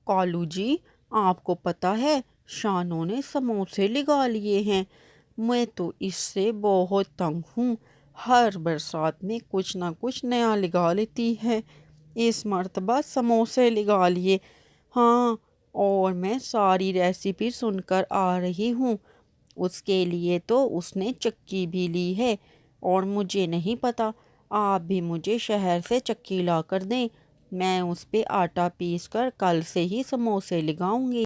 کالو جی، آپ کو پتہ ہے شانوں نے سموسے لگا لیے ہیں۔ میں تو اس سے بہت تنگ ہوں، ہر برسات میں کچھ نہ کچھ نیا لگا لیتی ہے۔ اس مرتبہ سموسے لگا لیے، ہاں، اور میں ساری ریسیپی سن کر آ رہی ہوں۔ اس کے لیے تو اس نے چکی بھی لی ہے، اور مجھے نہیں پتا، آپ بھی مجھے شہر سے چکی لا کر دیں، میں اس پہ آٹا پیس کر کل سے ہی سموسے لگاؤں گی۔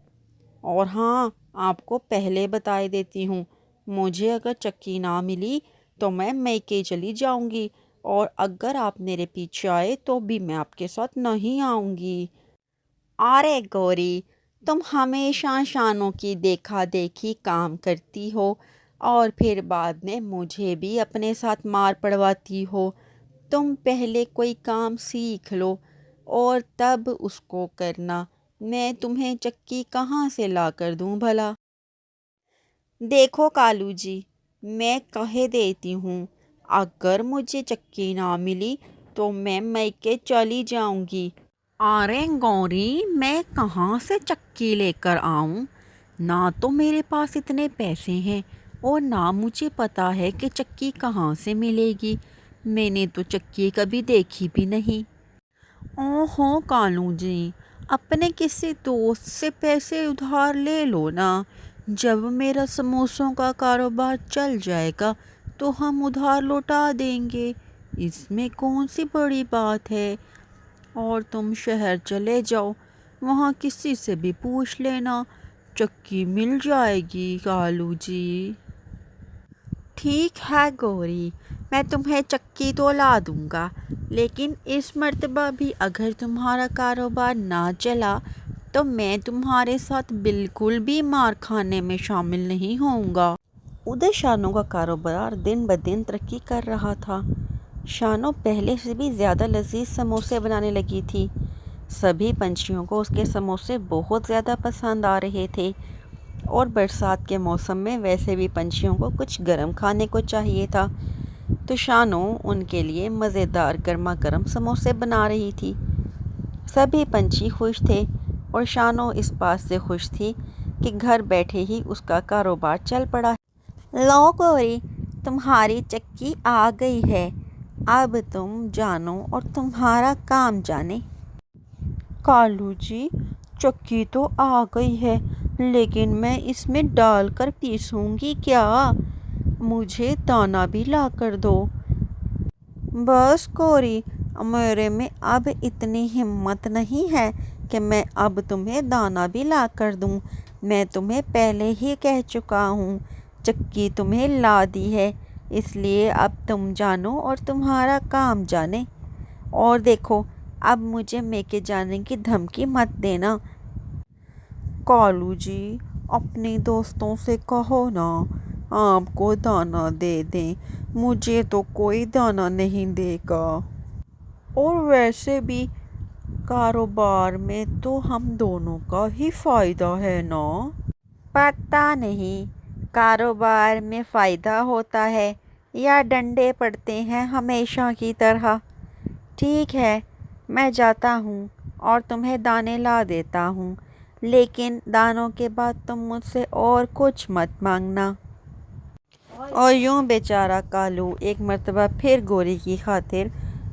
اور ہاں، آپ کو پہلے بتائے دیتی ہوں، مجھے اگر چکی نہ ملی تو میں میکے چلی جاؤں گی، اور اگر آپ میرے پیچھے آئے تو بھی میں آپ کے ساتھ نہیں آؤں گی۔ ارے گوری، تم ہمیشہ شانوں کی دیکھا دیکھی کام کرتی ہو، اور پھر بعد میں مجھے بھی اپنے ساتھ مار پڑواتی ہو۔ تم پہلے کوئی کام سیکھ لو اور تب اس کو کرنا، میں تمہیں چکی کہاں سے لا کر دوں بھلا؟ دیکھو کالو جی، میں کہہ دیتی ہوں، اگر مجھے چکی نہ ملی تو میں میکے چلی جاؤں گی۔ ارے گوری، میں کہاں سے چکی لے کر آؤں؟ نہ تو میرے پاس اتنے پیسے ہیں، اور نہ مجھے پتا ہے کہ چکی کہاں سے ملے گی۔ میں نے تو چکی کبھی دیکھی بھی نہیں۔ اوہو کالو جی، اپنے کسی دوست سے پیسے ادھار لے لو نا، جب میرا سموسوں کا کاروبار چل جائے گا تو ہم ادھار لوٹا دیں گے، اس میں کون سی بڑی بات ہے؟ اور تم شہر چلے جاؤ، وہاں کسی سے بھی پوچھ لینا، چکی مل جائے گی کالو جی۔ ٹھیک ہے گوری، میں تمہیں چکی تو لا دوں گا، لیکن اس مرتبہ بھی اگر تمہارا کاروبار نہ چلا تو میں تمہارے ساتھ بالکل بھی مار کھانے میں شامل نہیں ہوں گا۔ ادھر شانوں کا کاروبار دن بدن ترقی کر رہا تھا۔ شانوں پہلے سے بھی زیادہ لذیذ سموسے بنانے لگی تھی۔ سبھی پنچھیوں کو اس کے سموسے بہت زیادہ پسند آ رہے تھے، اور برسات کے موسم میں ویسے بھی پنچھیوں کو کچھ گرم کھانے کو چاہیے تھا، تو شانوں ان کے لیے مزیدار گرما گرم سموسے بنا رہی تھی۔ سبھی پنچھی خوش تھے، اور شانوں اس بات سے خوش تھی کہ گھر بیٹھے ہی اس کا کاروبار چل پڑا ہے۔ لو گوری، تمہاری چکی آ گئی ہے، اب تم جانو اور تمہارا کام جانے۔ کالو جی، چکی تو آ گئی ہے، لیکن میں اس میں ڈال کر پیسوں گی کیا؟ مجھے دانا بھی لا کر دو۔ بس گوری، میرے میں اب اتنی ہمت نہیں ہے کہ میں اب تمہیں دانا بھی لا کر دوں۔ میں تمہیں پہلے ہی کہہ چکا ہوں، چکی تمہیں لا دی ہے، اس لیے اب تم جانو اور تمہارا کام جانے۔ اور دیکھو، اب مجھے میکے جانے کی دھمکی مت دینا۔ کالو جی، اپنے دوستوں سے کہو نا، آپ کو دانا دے دیں، مجھے تو کوئی دانا نہیں دے گا۔ اور ویسے بھی کاروبار میں تو ہم دونوں کا ہی فائدہ ہے نا۔ پتہ نہیں کاروبار میں فائدہ ہوتا ہے یا ڈنڈے پڑتے ہیں ہمیشہ کی طرح۔ ٹھیک ہے، میں جاتا ہوں اور تمہیں دانے لا دیتا ہوں، لیکن دانوں کے بعد تم مجھ سے اور کچھ مت مانگنا۔ اور یوں بیچارہ کالو ایک مرتبہ پھر گوری کی خاطر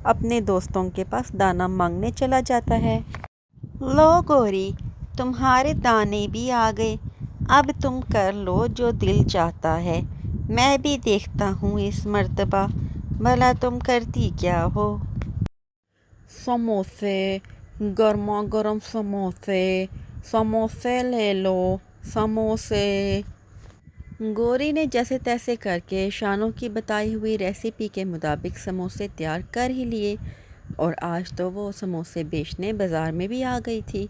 اپنے دوستوں کے پاس دانا مانگنے چلا جاتا ہے۔ لو گوری، تمہارے دانے بھی آ گئے، اب تم کر لو جو دل چاہتا ہے، میں بھی دیکھتا ہوں اس مرتبہ بھلا تم کرتی کیا ہو۔ سموسے، گرما گرم سموسے، سموسے لے لو، سموسے۔ گوری نے جیسے تیسے کر کے شانوں کی بتائی ہوئی ریسیپی کے مطابق سموسے تیار کر ہی لیے، اور آج تو وہ سموسے بیچنے بازار میں بھی آ گئی تھی۔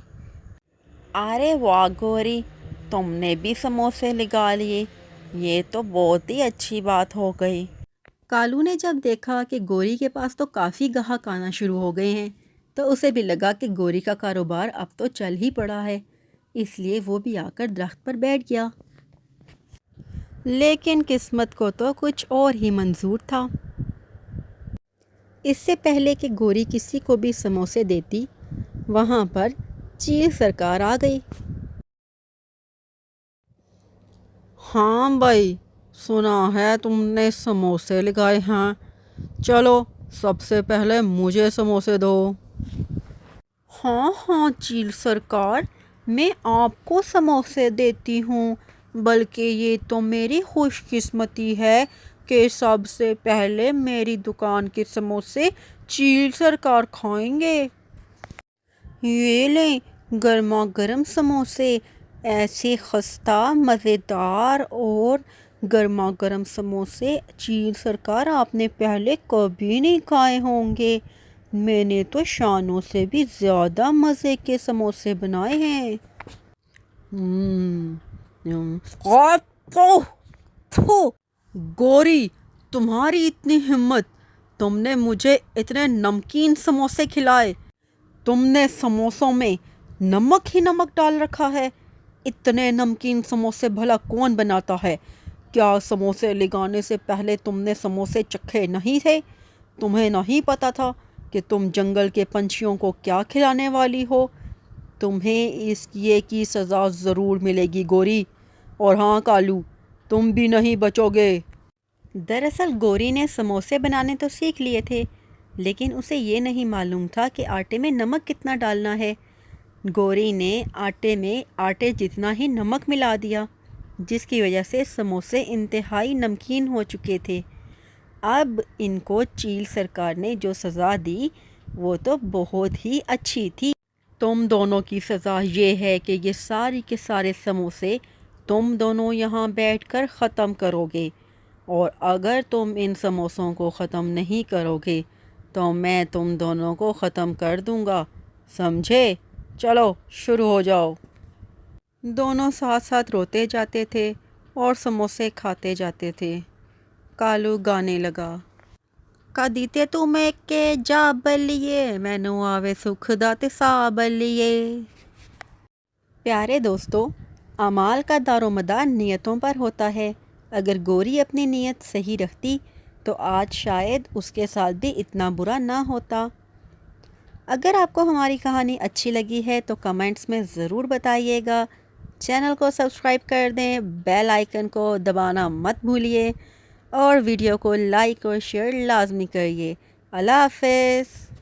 ارے واہ گوری، تم نے بھی سموسے لگا لیے، یہ تو بہت ہی اچھی بات ہو گئی۔ کالو نے جب دیکھا کہ گوری کے پاس تو کافی گاہک آنا شروع ہو گئے ہیں، تو اسے بھی لگا کہ گوری کا کاروبار اب تو چل ہی پڑا ہے، اس لیے وہ بھی آ کر درخت پر بیٹھ گیا۔ لیکن قسمت کو تو کچھ اور ہی منظور تھا۔ اس سے پہلے کہ گوری کسی کو بھی سموسے دیتی، وہاں پر چیل سرکار آ گئی۔ ہاں بھائی، سنا ہے تم نے سموسے لگائے ہیں، چلو سب سے پہلے مجھے سموسے دو۔ ہاں ہاں چیل سرکار، میں آپ کو سموسے دیتی ہوں، بلکہ یہ تو میری خوش قسمتی ہے کہ سب سے پہلے میری دکان کے سموسے چیل سرکار کھائیں گے۔ یہ لیں گرما گرم سموسے، ایسے خستہ مزیدار اور گرما گرم سموسے چیل سرکار آپ نے پہلے کبھی نہیں کھائے ہوں گے۔ میں نے تو شانوں سے بھی زیادہ مزے کے سموسے بنائے ہیں۔ تھو گوری، تمہاری اتنی ہمت، تم نے مجھے اتنے نمکین سموسے کھلائے، تم نے سموسوں میں نمک ہی نمک ڈال رکھا ہے۔ اتنے نمکین سموسے بھلا کون بناتا ہے؟ کیا سموسے لگانے سے پہلے تم نے سموسے چکھے نہیں تھے؟ تمہیں نہیں پتا تھا کہ تم جنگل کے پنچھیوں کو کیا کھلانے والی ہو؟ تمہیں اس کی سزا ضرور ملے گی گوری، اور ہاں کالو، تم بھی نہیں بچو گے۔ دراصل گوری نے سموسے بنانے تو سیکھ لیے تھے، لیکن اسے یہ نہیں معلوم تھا کہ آٹے میں نمک کتنا ڈالنا ہے۔ گوری نے آٹے میں آٹے جتنا ہی نمک ملا دیا، جس کی وجہ سے سموسے انتہائی نمکین ہو چکے تھے۔ اب ان کو چیل سرکار نے جو سزا دی وہ تو بہت ہی اچھی تھی۔ تم دونوں کی سزا یہ ہے کہ یہ سارے کے سارے سموسے تم دونوں یہاں بیٹھ کر ختم کرو گے، اور اگر تم ان سموسوں کو ختم نہیں کرو گے تو میں تم دونوں کو ختم کر دوں گا، سمجھے؟ چلو شروع ہو جاؤ۔ دونوں ساتھ ساتھ روتے جاتے تھے اور سموسے کھاتے جاتے تھے۔ کالو گانے لگا، کدی تے تم کے جا بلیے مینو آوے سکھ دات سا بلیے۔ پیارے دوستو، اعمال کا دار و مدار نیتوں پر ہوتا ہے۔ اگر گوری اپنی نیت صحیح رکھتی تو آج شاید اس کے ساتھ بھی اتنا برا نہ ہوتا۔ اگر آپ کو ہماری کہانی اچھی لگی ہے تو کمنٹس میں ضرور بتائیے گا۔ چینل کو سبسکرائب کر دیں، بیل آئیکن کو دبانا مت بھولیے، اور ویڈیو کو لائک اور شیئر لازمی کریے۔ اللہ حافظ۔